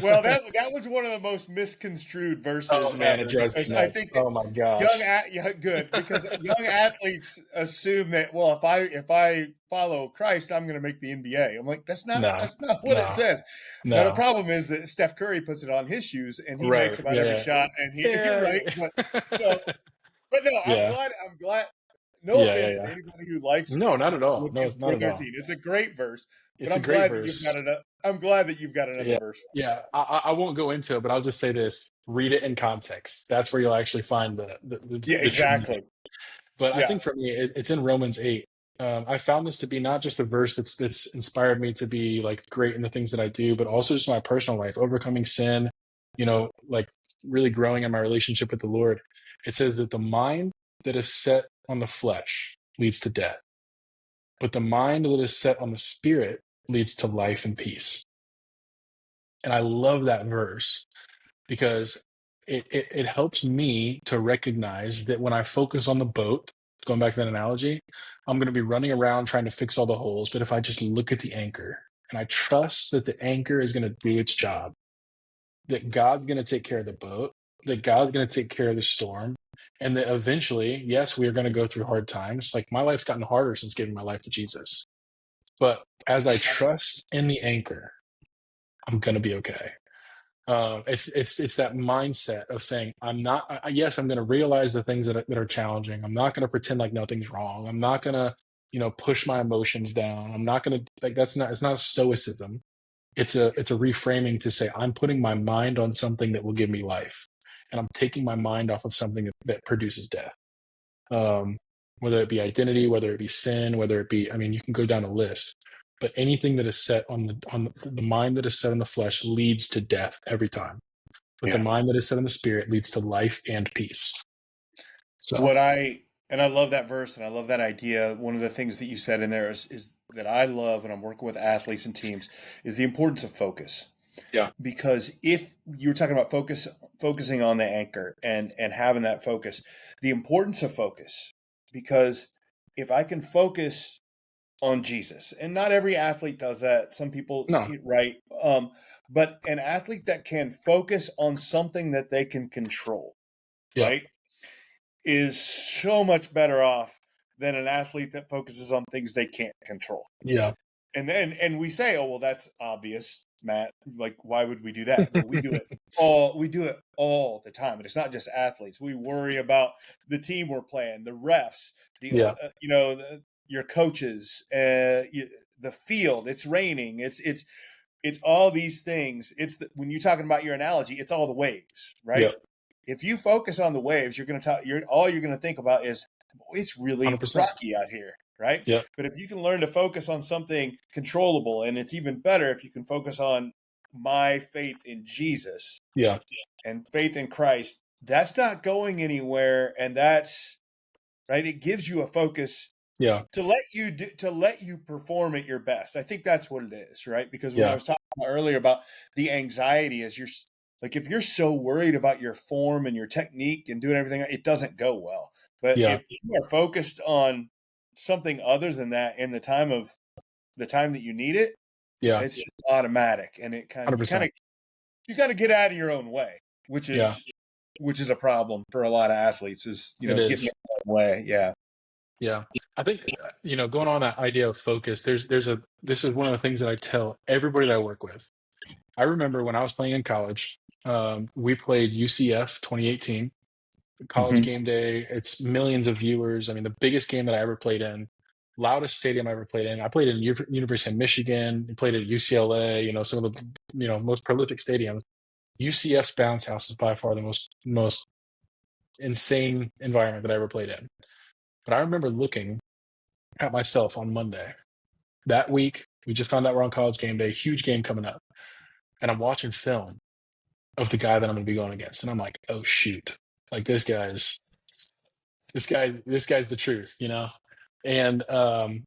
Well, that was one of the most misconstrued Oh verses man, it ever, drives me because I nuts. think that Oh my gosh. yeah, good, because young athletes assume that, well, if I follow Christ, I'm going to make the NBA. I'm like, No, that's not what it no, says. Now the no. problem is that Steph Curry puts it on his shoes and he makes Right. about every Yeah. shot, and you're Yeah. right, but so but no, Yeah. I'm glad. No Yeah. Yeah. offense to Yeah. anybody who likes No, not at all. No, Philippians not at all. 4:13. It's a great verse, but It's a great verse. I'm glad that you've got another Yeah. verse. Yeah. I won't go into it, but I'll just say this: read it in context. That's where you'll actually find Yeah, the true. exactly. But I Yeah. think for me, it's in Romans 8. I found this to be not just a verse that's inspired me to be like great in the things that I do, but also just my personal life, overcoming sin, like really growing in my relationship with the Lord. It says that the mind that is set on the flesh leads to death, but the mind that is set on the spirit leads to life and peace. And I love that verse because it helps me to recognize that when I focus on the boat, going back to that analogy, I'm going to be running around trying to fix all the holes. But if I just look at the anchor and I trust that the anchor is going to do its job, that God's going to take care of the boat, that God's going to take care of the storm, and that eventually, yes, we are going to go through hard times. Like my life's gotten harder since giving my life to Jesus. But as I trust in the anchor, I'm going to be okay. It's that mindset of saying, I'm not, yes, I'm going to realize the things that are challenging. I'm not going to pretend like nothing's wrong. I'm not going to, push my emotions down. I'm not going to, like, it's not stoicism. It's a reframing to say, I'm putting my mind on something that will give me life. And I'm taking my mind off of something that produces death. Whether it be identity, whether it be sin, whether it be, I mean, you can go down a list, but anything that is set on the mind that is set on the flesh leads to death every time. But the mind that is set on the spirit leads to life and peace. So And I love that verse and I love that idea. One of the things that you said in there is that I love when I'm working with athletes and teams is the importance of focus. yeah, Because if you were talking about focusing on the anchor and having that focus, the importance of focus, because if I can focus on Jesus, and not every athlete does that. Some people, no, right? But an athlete that can focus on something that they can control, yeah, right, is so much better off than an athlete that focuses on things they can't control. yeah, And we say, oh well, that's obvious, Matt. Like, why would we do that? Well, we do it all the time, and it's not just athletes. We worry about the team we're playing, the refs, yeah, your coaches, the field. It's raining. It's all these things. When you're talking about your analogy, it's all the waves, yeah, right? If you focus on the waves, you're going to talk. All you're going to think about is, it's really 100%. rocky out here, right? Yeah, But if you can learn to focus on something controllable, and it's even better if you can focus on my faith in Jesus yeah, and faith in Christ, that's not going anywhere, and that's right. It gives you a focus yeah, to let you perform at your best. I think that's what it is, right? Because when I yeah, was talking earlier about the anxiety, as you're like, if you're so worried about your form and your technique and doing everything, it doesn't go well. But yeah, if you are focused on something other than that in the time that you need it, yeah, it's just automatic, and it kind of 100%. you kind of get out of your own way, Yeah, which is a problem for a lot of athletes. Is it getting is. in their own way. Yeah. Yeah. I think, going on that idea of focus, this is one of the things that I tell everybody that I work with. I remember when I was playing in college, we played UCF 2018, college Mm-hmm. game day. It's millions of viewers. I mean, the biggest game that I ever played in, loudest stadium I ever played in. I played in University of Michigan, played at UCLA, some of the, most prolific stadiums. UCF's bounce house is by far the most insane environment that I ever played in. But I remember looking at myself on Monday. That week, we just found out we're on college game day, huge game coming up. And I'm watching film of the guy that I'm going to be going against. And I'm like, oh, shoot. Like this guy's the truth, And, so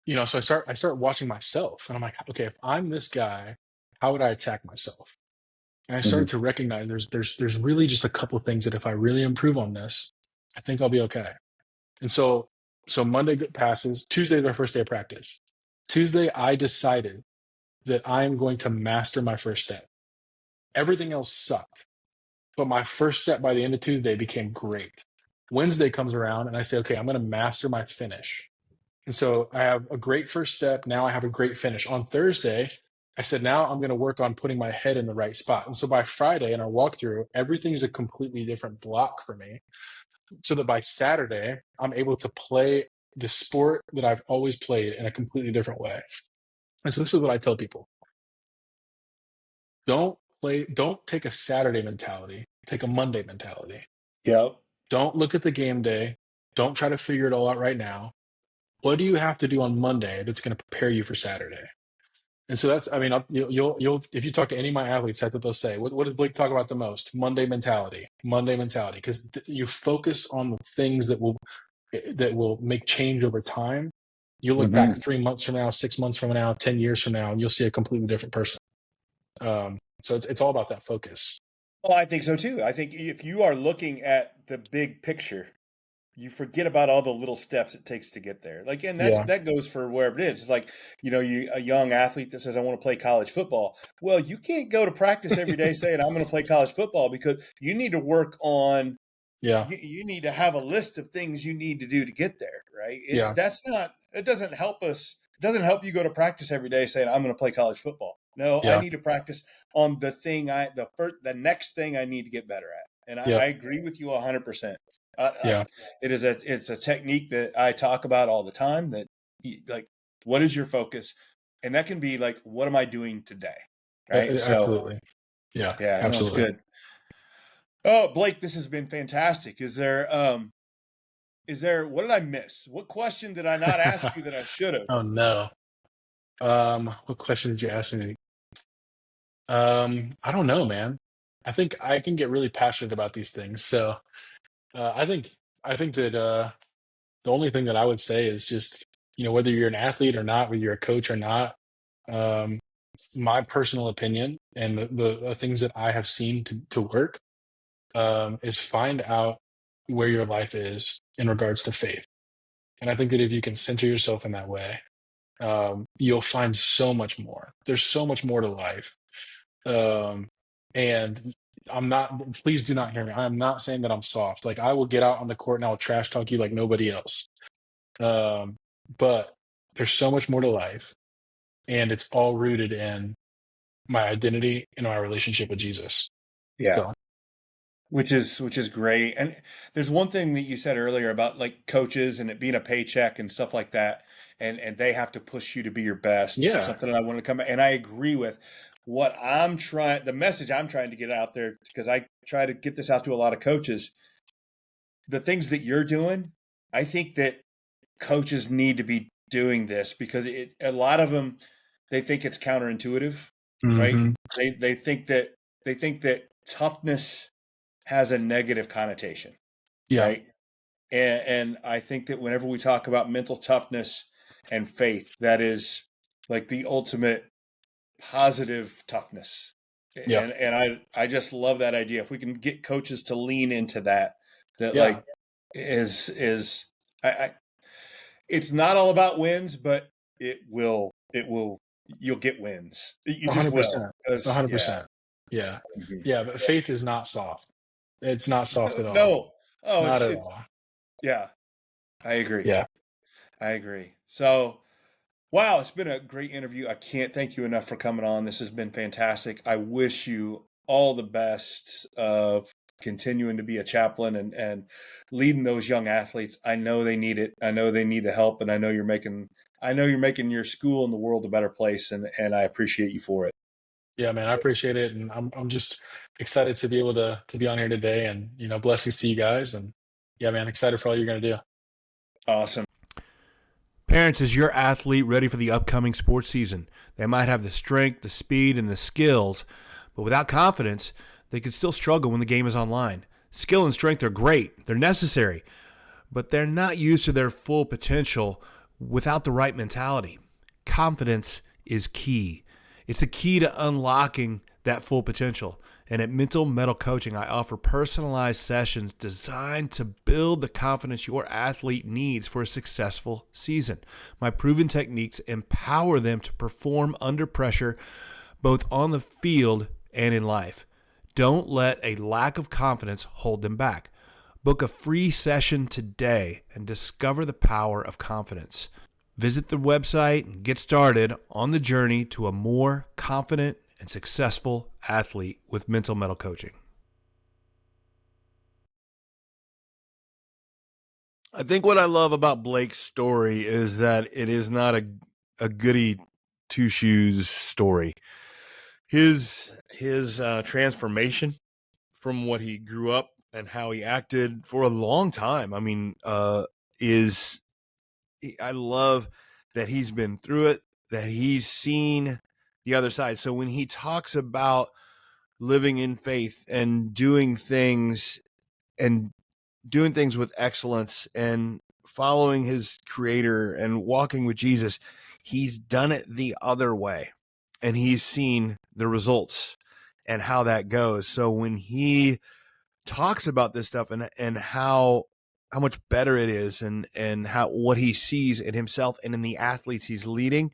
I start watching myself and I'm like, okay, if I'm this guy, how would I attack myself? And I started to recognize there's really just a couple things that if I really improve on this, I think I'll be okay. And so Monday passes. Tuesday's our first day of practice. Tuesday, I decided that I am going to master my first step. Everything else sucked, but my first step by the end of Tuesday became great. Wednesday comes around and I say, okay, I'm going to master my finish. And so I have a great first step. Now I have a great finish. On Thursday, I said, now I'm going to work on putting my head in the right spot. And so by Friday in our walkthrough, everything's a completely different block for me. So that by Saturday, I'm able to play the sport that I've always played in a completely different way. And so this is what I tell people. Don't take a Saturday mentality, take a Monday mentality. Yep. Don't look at the game day. Don't try to figure it all out right now. What do you have to do on Monday that's going to prepare you for Saturday? And so that's, I mean, you'll if you talk to any of my athletes, that's what they'll say. What does Blake talk about the most? Monday mentality, because you focus on the things that will make change over time. You'll look back 3 months from now, 6 months from now, 10 years from now, and you'll see a completely different person. So it's all about that focus. Well, I think so too. I think if you are looking at the big picture, you forget about all the little steps it takes to get there. Like, and Yeah. that goes for wherever it is. It's like, a young athlete that says, I want to play college football. Well, you can't go to practice every day saying, I'm going to play college football, because you need to work on, Yeah. you need to have a list of things you need to do to get there. Right. Yeah. It doesn't help us. It doesn't help you go to practice every day saying, I'm going to play college football. No, I Yeah. need to practice on the next thing I need to get better at. And Yeah. I agree with you 100%. Yeah. It's a technique that I talk about all the time, that like, what is your focus? And that can be like, what am I doing today? Right. So Absolutely. Yeah. yeah, no, it's Absolutely. good. Oh, Blake, this has been fantastic. What did I miss? What question did I not ask you that I should have? Oh no. What question did you ask me? I don't know, man. I think I can get really passionate about these things. So I think that the only thing that I would say is just, whether you're an athlete or not, whether you're a coach or not, um, my personal opinion and the things that I have seen to work, is find out where your life is in regards to faith. And I think that if you can center yourself in that way, you'll find so much more. There's so much more to life. Um, and please do not hear me. I'm not saying that I'm soft. Like, I will get out on the court and I'll trash talk you like nobody else. Um, but there's so much more to life, and it's all rooted in my identity and my relationship with Jesus. Yeah. So, Which is great. And there's one thing that you said earlier about like coaches and it being a paycheck and stuff like that, and they have to push you to be your best. yeah. Something I want to come, and I agree with the message I'm trying to get out there, because I try to get this out to a lot of coaches. The things that you're doing, I think that coaches need to be doing this, because a lot of them, they think it's counterintuitive, right? Hmm. They think that toughness has a negative connotation, Yeah. right? And I think that whenever we talk about mental toughness and faith, that is like the ultimate positive toughness. Yeah. And I just love that idea. If we can get coaches to lean into that, Yeah. like is I it's not all about wins, but it will you'll get wins. You just will. 100%. 'Cause, yeah. 100%. Yeah. Mhm. Yeah. But faith is not soft. It's not soft at all. No. Oh, Not at it's all. yeah. I agree. Yeah. I agree. So, wow, it's been a great interview. I can't thank you enough for coming on. This has been fantastic. I wish you all the best of continuing to be a chaplain and leading those young athletes. I know they need it. I know they need the help, and I know you're making your school and the world a better place, and I appreciate you for it. Yeah, man, I appreciate it. And I'm just excited to be able to be on here today, and, blessings to you guys. And yeah, man, excited for all you're going to do. Awesome. Parents, is your athlete ready for the upcoming sports season? They might have the strength, the speed, and the skills, but without confidence, they could still struggle when the game is online. Skill and strength are great. They're necessary, but they're not used to their full potential without the right mentality. Confidence is key. It's the key to unlocking that full potential. And at Mental Mettle Coaching, I offer personalized sessions designed to build the confidence your athlete needs for a successful season. My proven techniques empower them to perform under pressure, both on the field and in life. Don't let a lack of confidence hold them back. Book a free session today and discover the power of confidence. Visit the website and get started on the journey to a more confident and successful athlete with Mental Mettle Coaching. I think what I love about Blake's story is that it is not a goody two shoes story. His transformation from what he grew up and how he acted for a long time, is I love that he's been through it, that he's seen the other side. So when he talks about living in faith and doing things with excellence and following his creator and walking with Jesus, he's done it the other way and he's seen the results and how that goes. So when he talks about this stuff and how much better it is, and how what he sees in himself and in the athletes he's leading.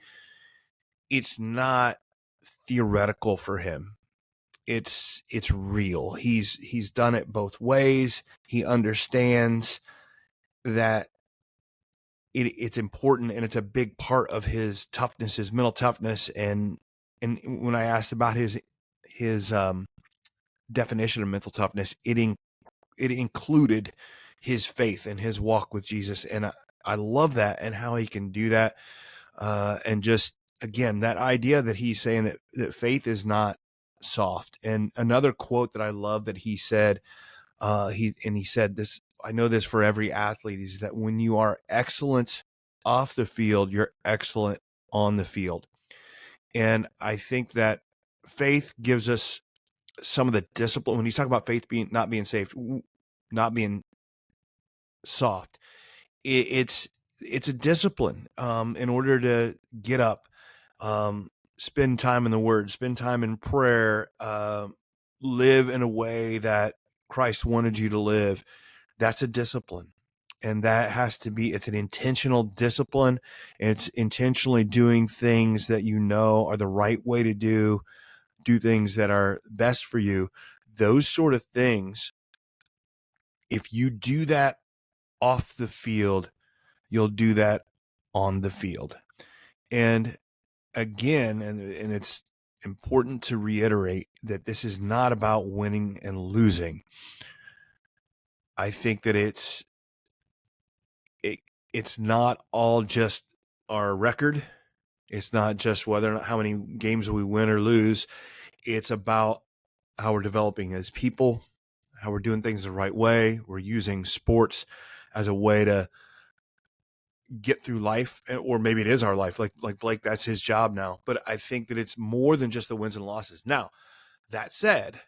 It's not theoretical for him. It's real. He's done it both ways. He understands that it's important, and it's a big part of his toughness, his mental toughness. And when I asked about his definition of mental toughness, it included his faith and his walk with Jesus. And I love that, and how he can do that. And just, again, that idea that he's saying that faith is not soft. And another quote that I love that he said, he said this, I know this for every athlete, is that when you are excellent off the field, you're excellent on the field. And I think that faith gives us some of the discipline. When he's talking about faith not being safe, not being soft, it's a discipline in order to get up, spend time in the Word, spend time in prayer, live in a way that Christ wanted you to live. That's a discipline. And that has to be, it's an intentional discipline. And it's intentionally doing things that you know are the right way to do things that are best for you. Those sort of things, if you do that off the field, you'll do that on the field. And again, and it's important to reiterate that this is not about winning and losing. I think that it's not all just our record. It's not just whether or not how many games we win or lose. It's about how we're developing as people, how we're doing things the right way. We're using sports as a way to get through life, or maybe it is our life. Like Blake, that's his job now. But I think that it's more than just the wins and losses. Now, that said,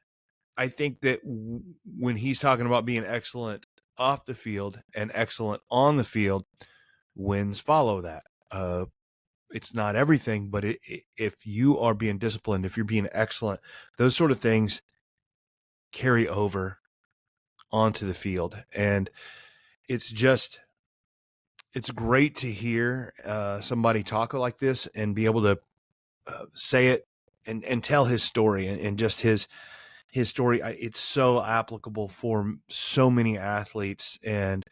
I think that when he's talking about being excellent off the field and excellent on the field, wins follow that. It's not everything, but if you are being disciplined, if you're being excellent, those sort of things carry over onto the field. And it's great to hear somebody talk like this and be able to say it and tell his story and just his story. It's so applicable for so many athletes. And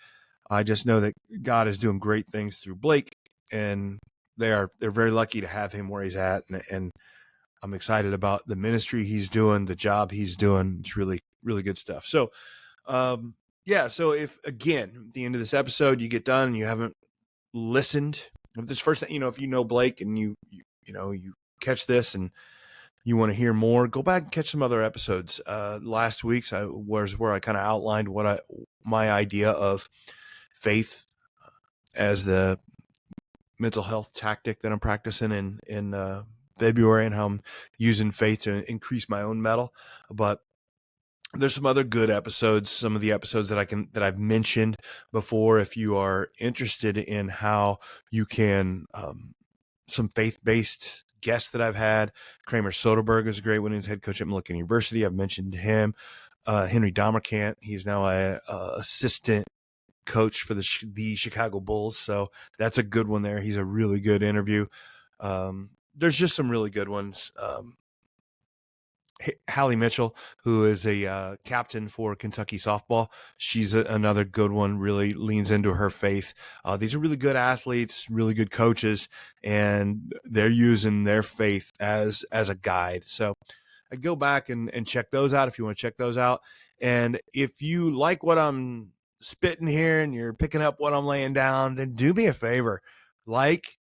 I just know that God is doing great things through Blake, and they're very lucky to have him where he's at. And I'm excited about the ministry he's doing, the job he's doing. It's really, really good stuff. So, so if, again, at the end of this episode, you get done and you haven't listened, if this first thing, if you know Blake and you catch this and you want to hear more, go back and catch some other episodes. Last week's was where I kind of outlined my idea of faith as the mental health tactic that I'm practicing in February, and how I'm using faith to increase my own mettle. But there's some other good episodes, some of the episodes that I've mentioned before. If you are interested in how you can, some faith-based guests that I've had, Kramer Soderbergh is a great one. He's head coach at Millikan University. I've mentioned him. Henry Damerkant, he's now a assistant coach for the Chicago Bulls. So that's a good one there. He's a really good interview. There's just some really good ones. Hallie Mitchell, who is a captain for Kentucky softball. She's another good one, really leans into her faith. These are really good athletes, really good coaches, and they're using their faith as a guide. So I'd go back and check those out if you want to check those out. And if you like what I'm spitting here and you're picking up what I'm laying down, then do me a favor. Like,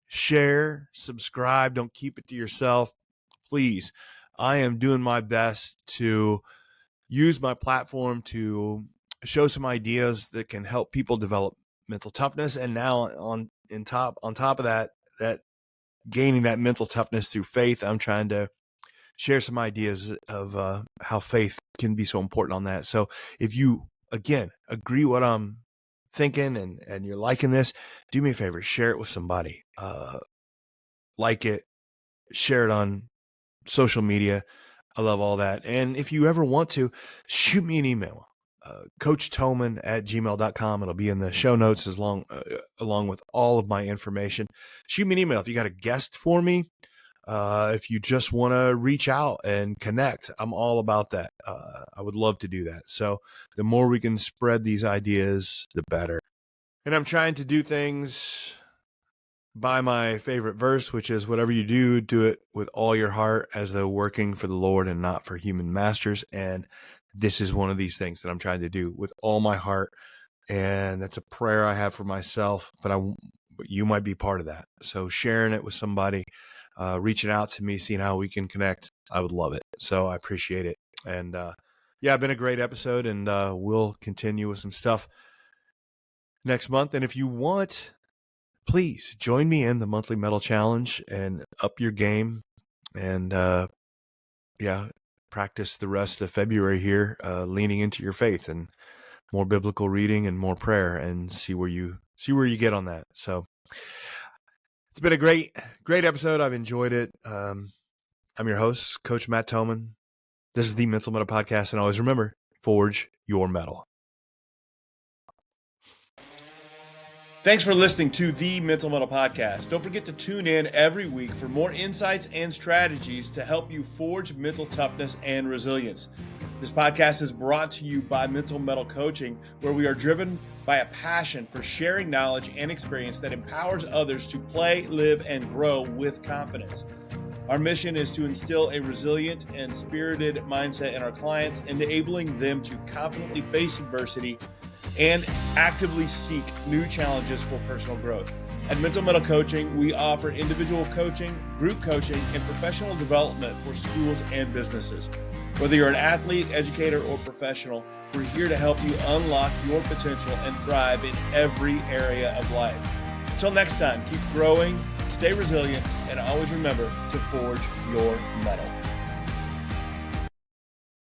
share, subscribe. Don't keep it to yourself, please. I am doing my best to use my platform to show some ideas that can help people develop mental toughness. And now on top of that gaining that mental toughness through faith, I'm trying to share some ideas of how faith can be so important on that. So if you, again, agree what I'm thinking and you're liking this, do me a favor, share it with somebody. Like it, share it on social media. I love all that. And if you ever want to, shoot me an email. coachthomann@gmail.com. It'll be in the show notes along with all of my information. Shoot me an email if you got a guest for me. If you just want to reach out and connect, I'm all about that. I would love to do that. So the more we can spread these ideas, the better. And I'm trying to do things by my favorite verse, which is whatever you do, do it with all your heart as though working for the Lord and not for human masters. And this is one of these things that I'm trying to do with all my heart. And that's a prayer I have for myself, but you might be part of that. So sharing it with somebody, reaching out to me, seeing how we can connect, I would love it. So I appreciate it. And yeah, been a great episode, and we'll continue with some stuff next month. And if you want, please join me in the monthly Metal Challenge and up your game, and practice the rest of February here, leaning into your faith and more biblical reading and more prayer, and see where you get on that. So it's been a great episode. I've enjoyed it. I'm your host, Coach Matt Thomann. This is the Mental Mettle Podcast, and always remember, forge your metal. Thanks for listening to the Mental Mettle Podcast. Don't forget to tune in every week for more insights and strategies to help you forge mental toughness and resilience. This podcast is brought to you by Mental Mettle Coaching, where we are driven by a passion for sharing knowledge and experience that empowers others to play, live, and grow with confidence. Our mission is to instill a resilient and spirited mindset in our clients, enabling them to confidently face adversity and actively seek new challenges for personal growth. At Mental Mettle Coaching, we offer individual coaching, group coaching, and professional development for schools and businesses. Whether you're an athlete, educator, or professional, we're here to help you unlock your potential and thrive in every area of life. Until next time, keep growing, stay resilient, and always remember to forge your metal.